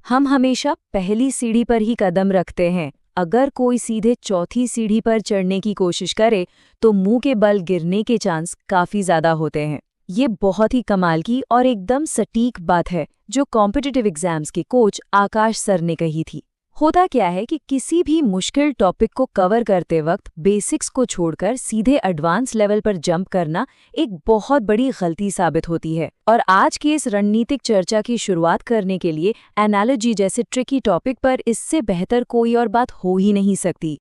हम हमेशा पहली सीढ़ी पर ही कदम रखते हैं। अगर कोई सीधे चौथी सीढ़ी पर चढ़ने की कोशिश करे तो मुंह के बल गिरने के चांस काफी ज्यादा होते हैं। ये बहुत ही कमाल की और एकदम सटीक बात है जो कॉम्पिटिटिव एग्जाम्स के कोच आकाश सर ने कही थी। होता क्या है कि किसी भी मुश्किल टॉपिक को कवर करते वक्त बेसिक्स को छोड़कर सीधे एडवांस लेवल पर जंप करना एक बहुत बड़ी गलती साबित होती है। और आज की इस रणनीतिक चर्चा की शुरुआत करने के लिए एनालॉजी जैसे ट्रिकी टॉपिक पर इससे बेहतर कोई और बात हो ही नहीं सकती।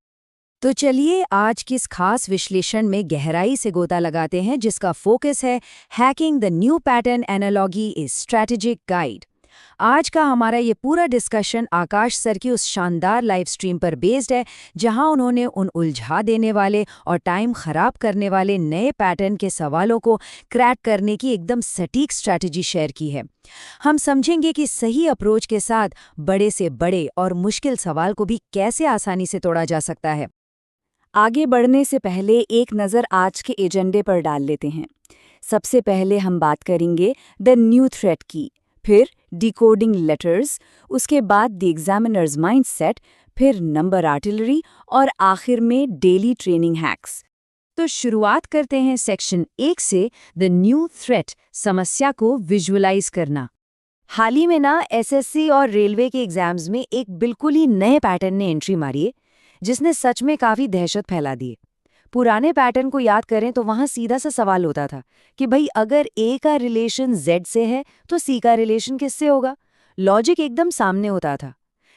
तो चलिए आज की इस खास विश्लेषण में गहराई से गोता लगाते हैं, जिसका फोकस है hacking the new pattern analogy is strategic guide. आज का हमारा ये पूरा डिस्कशन आकाश सर की उस शानदार लाइव स्ट्रीम पर बेस्ड है, जहां उन्होंने उन उलझा देने वाले और टाइम खराब करने वाले नए पैटर्न के सवालों को क्रैक करने की एकदम सटीक स्ट्रैटेजी शेयर की है। हम समझेंगे कि सही अप्रोच के साथ बड़े से बड़े और मुश्किल सवाल को भी कैसे आसानी से तोड़ा जा सकता है। आगे बढ़ने से पहले एक नज़र आज के एजेंडे पर डाल लेते हैं। सबसे पहले हम बात करेंगे द न्यू थ्रेट की, फिर डिकोडिंग लेटर्स, उसके बाद द एग्जामिनर्स माइंडसेट, फिर नंबर आर्टिलरी और आखिर में डेली ट्रेनिंग हैक्स। तो शुरुआत करते हैं सेक्शन 1 से, द न्यू थ्रेट, समस्या को विजुअलाइज करना। हाल ही में ना एसएससी और रेलवे के एग्जाम्स में एक बिल्कुल ही नए पैटर्न ने एंट्री मारी है, जिसने सच में काफ़ी दहशत फैला दी है। पुराने पैटर्न को याद करें तो वहाँ सीधा सा सवाल होता था कि भाई अगर ए का रिलेशन जेड से है तो सी का रिलेशन किससे होगा। लॉजिक एकदम सामने होता था।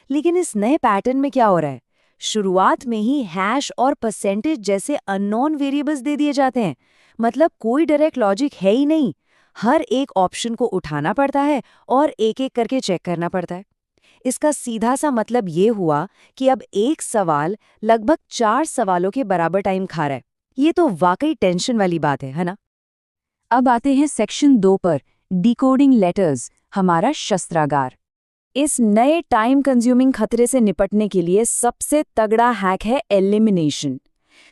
लेकिन इस नए पैटर्न में क्या हो रहा है, शुरुआत में ही हैश और परसेंटेज जैसे अननोन वेरिएबल्स दे दिए जाते हैं। मतलब कोई डायरेक्ट लॉजिक है ही नहीं। हर एक ऑप्शन को उठाना पड़ता है और एक एक करके चेक करना पड़ता है। इसका सीधा सा मतलब ये हुआ कि अब एक सवाल लगभग 4 सवालों के बराबर टाइम खा रहा है। ये तो वाकई टेंशन वाली बात है ना? अब आते हैं सेक्शन 2 पर, डिकोडिंग लेटर्स, हमारा शस्त्रागार। इस नए टाइम कंज्यूमिंग खतरे से निपटने के लिए सबसे तगड़ा हैक है एलिमिनेशन।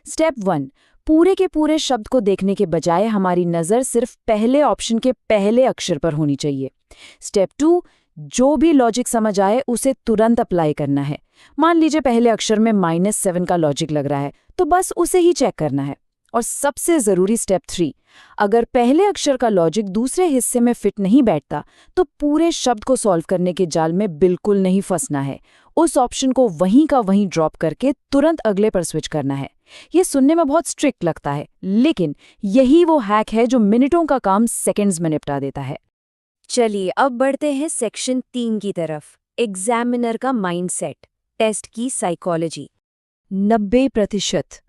स्टेप 1, पूरे के पूरे शब्द को देखने के बजाय हमारी नज़र सिर्फ पहले ऑप्शन के पहले अक्षर पर होनी चाहिए। स्टेप 2, जो भी लॉजिक समझ आए उसे तुरंत अप्लाई करना है। मान लीजिए पहले अक्षर में -7 का लॉजिक लग रहा है तो बस उसे ही चेक करना है। और सबसे ज़रूरी स्टेप 3, अगर पहले अक्षर का लॉजिक दूसरे हिस्से में फिट नहीं बैठता तो पूरे शब्द को सॉल्व करने के जाल में बिल्कुल नहीं फंसना है। उस ऑप्शन को वहीं का वहीं ड्रॉप करके तुरंत अगले पर स्विच करना है। ये सुनने में बहुत स्ट्रिक्ट लगता है, लेकिन यही वो हैक है जो मिनटों का काम सेकेंड्स में निपटा देता है। चलिए अब बढ़ते हैं सेक्शन 3 की तरफ, एग्जामिनर का माइंडसेट, टेस्ट की साइकोलॉजी। 90%।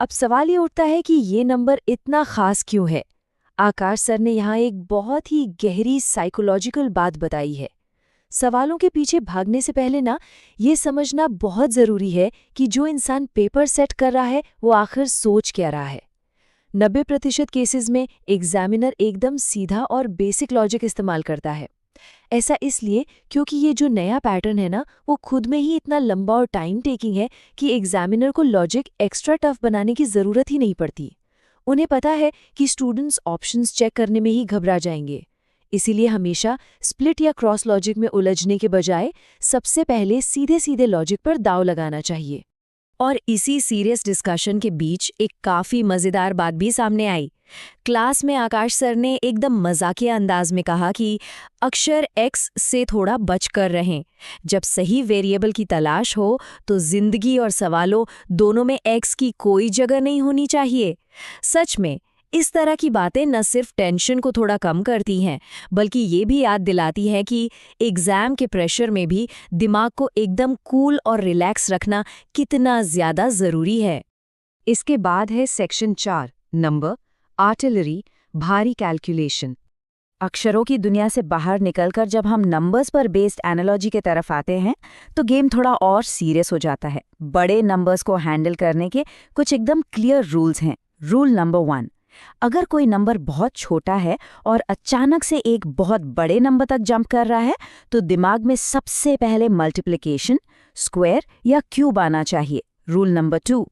अब सवाल ये उठता है कि ये नंबर इतना खास क्यों है। आकाश सर ने यहाँ एक बहुत ही गहरी साइकोलॉजिकल बात बताई है। सवालों के पीछे भागने से पहले ना ये समझना बहुत ज़रूरी है कि जो इंसान पेपर सेट कर रहा है वो आखिर सोच क्या रहा है। 90% केसेस में एग्जामिनर एकदम सीधा और बेसिक लॉजिक इस्तेमाल करता है। ऐसा इसलिए क्योंकि ये जो नया पैटर्न है ना वो खुद में ही इतना लंबा और टाइम टेकिंग है कि एग्जामिनर को लॉजिक एक्स्ट्रा टफ बनाने की ज़रूरत ही नहीं पड़ती। उन्हें पता है कि स्टूडेंट्स ऑप्शंस चेक करने में ही घबरा जाएंगे। इसीलिए हमेशा स्प्लिट या क्रॉस लॉजिक में उलझने के बजाय सबसे पहले सीधे सीधे लॉजिक पर दाव लगाना चाहिए। और इसी सीरियस डिस्कशन के बीच एक काफ़ी मज़ेदार बात भी सामने आई। क्लास में आकाश सर ने एकदम मजाकिया अंदाज में कहा कि अक्षर एक्स से थोड़ा बच कर रहें। जब सही वेरिएबल की तलाश हो तो जिंदगी और सवालों दोनों में एक्स की कोई जगह नहीं होनी चाहिए। सच में इस तरह की बातें न सिर्फ टेंशन को थोड़ा कम करती हैं, बल्कि ये भी याद दिलाती हैं कि एग्ज़ाम के प्रेशर में भी दिमाग को एकदम कूल और रिलैक्स रखना कितना ज़्यादा ज़रूरी है। इसके बाद है सेक्शन 4, नंबर आर्टिलरी, भारी कैलकुलेशन। अक्षरों की दुनिया से बाहर निकलकर जब हम नंबर्स पर बेस्ड एनालॉजी के तरफ आते हैं तो गेम थोड़ा और सीरियस हो जाता है। बड़े नंबर्स को हैंडल करने के कुछ एकदम क्लियर रूल्स हैं। रूल नंबर 1, अगर कोई नंबर बहुत छोटा है और अचानक से एक बहुत बड़े नंबर तक जंप कर रहा है तो दिमाग में सबसे पहले मल्टीप्लिकेशन, स्क्वायर या क्यूब आना चाहिए। रूल नंबर 2,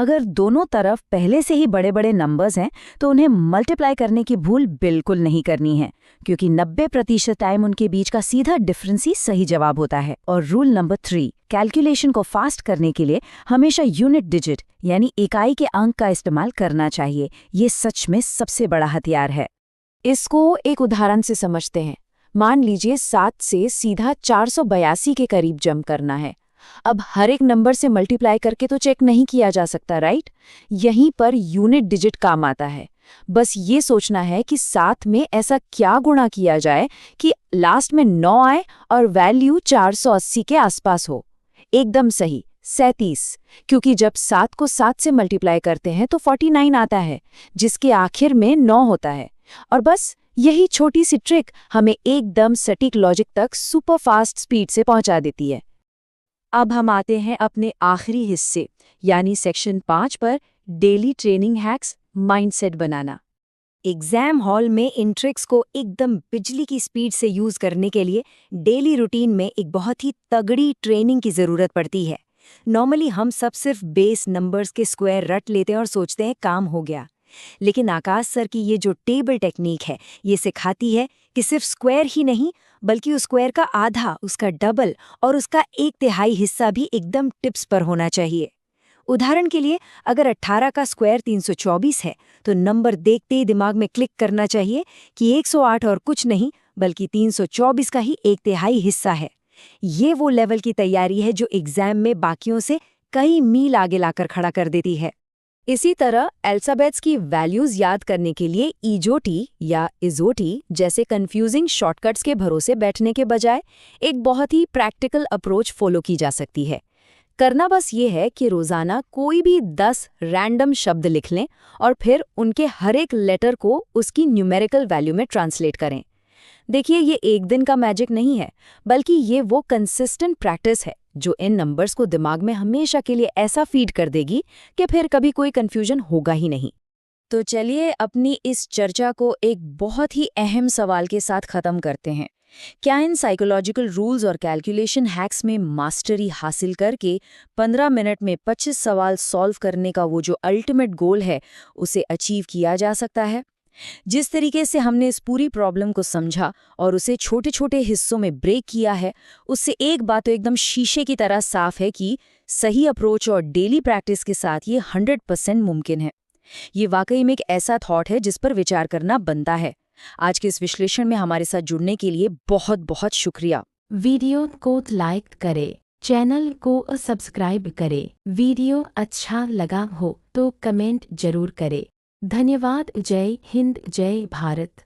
अगर दोनों तरफ पहले से ही बड़े बड़े नंबर्स हैं तो उन्हें मल्टीप्लाई करने की भूल बिल्कुल नहीं करनी है, क्योंकि 90% टाइम उनके बीच का सीधा डिफरेंस ही सही जवाब होता है। और रूल नंबर 3, कैलकुलेशन को फास्ट करने के लिए हमेशा यूनिट डिजिट यानी इकाई के अंक का इस्तेमाल करना चाहिए। ये सच में सबसे बड़ा हथियार है। इसको एक उदाहरण से समझते हैं। मान लीजिए 7 से सीधा 482 के करीब जंप करना है। अब हर एक नंबर से मल्टीप्लाई करके तो चेक नहीं किया जा सकता, राइट? यहीं पर यूनिट डिजिट काम आता है। बस ये सोचना है कि 7 में ऐसा क्या गुणा किया जाए कि लास्ट में 9 आए और वैल्यू 480 के आसपास हो। एकदम सही, 37, क्योंकि जब 7 को 7 से मल्टीप्लाई करते हैं तो 49 आता है, जिसके आखिर में 9 होता है। और बस यही छोटी सी ट्रिक हमें एकदम सटीक लॉजिक तक सुपर फास्ट स्पीड से पहुंचा देती है। अब हम आते हैं अपने आखिरी हिस्से यानी सेक्शन 5 पर, डेली ट्रेनिंग हैक्स, माइंडसेट बनाना। एग्जाम हॉल में इन ट्रिक्स को एकदम बिजली की स्पीड से यूज करने के लिए डेली रूटीन में एक बहुत ही तगड़ी ट्रेनिंग की जरूरत पड़ती है। नॉर्मली हम सब सिर्फ बेस नंबर्स के स्क्वायर रट लेते हैं और सोचते हैं काम हो गया, लेकिन आकाश सर की ये जो टेबल टेक्निक है ये सिखाती है कि सिर्फ स्क्वायर ही नहीं बल्कि उस स्क्वायर का आधा, उसका डबल और उसका 1/3 हिस्सा भी एकदम टिप्स पर होना चाहिए। उदाहरण के लिए अगर 18 का स्क्वायर 324 है तो नंबर देखते ही दिमाग में क्लिक करना चाहिए कि 108 और कुछ नहीं बल्कि 324 का ही 1/3 हिस्सा है। ये वो लेवल की तैयारी है जो एग्जाम में बाकियों से कई मील आगे लाकर खड़ा कर देती है। इसी तरह अल्फाबेट्स की वैल्यूज याद करने के लिए ईजोटी या इजोटी जैसे कंफ्यूजिंग शॉर्टकट्स के भरोसे बैठने के बजाय एक बहुत ही प्रैक्टिकल अप्रोच फॉलो की जा सकती है। करना बस ये है कि रोजाना कोई भी 10 रैंडम शब्द लिख लें और फिर उनके हर एक लेटर को उसकी न्यूमेरिकल वैल्यू में ट्रांसलेट करें। देखिए, ये एक दिन का मैजिक नहीं है, बल्कि ये वो कंसिस्टेंट प्रैक्टिस है जो इन नंबर्स को दिमाग में हमेशा के लिए ऐसा फीड कर देगी कि फिर कभी कोई कंफ्यूजन होगा ही नहीं। तो चलिए अपनी इस चर्चा को एक बहुत ही अहम सवाल के साथ खत्म करते हैं। क्या इन साइकोलॉजिकल रूल्स और कैलकुलेशन हैक्स में मास्टरी हासिल करके 15 मिनट में 25 सवाल सॉल्व करने का वो जो अल्टीमेट गोल है उसे अचीव किया जा सकता है? जिस तरीके से हमने इस पूरी प्रॉब्लम को समझा और उसे छोटे छोटे हिस्सों में ब्रेक किया है, उससे एक बात तो एकदम शीशे की तरह साफ है कि सही अप्रोच और डेली प्रैक्टिस के साथ ये 100% मुमकिन है। ये वाकई में एक ऐसा थॉट है जिस पर विचार करना बनता है। आज के इस विश्लेषण में हमारे साथ जुड़ने के लिए बहुत बहुत शुक्रिया। वीडियो को लाइक करें, चैनल को सब्सक्राइब करें। वीडियो अच्छा लगा हो तो कमेंट जरूर करें। धन्यवाद। जय हिंद, जय भारत।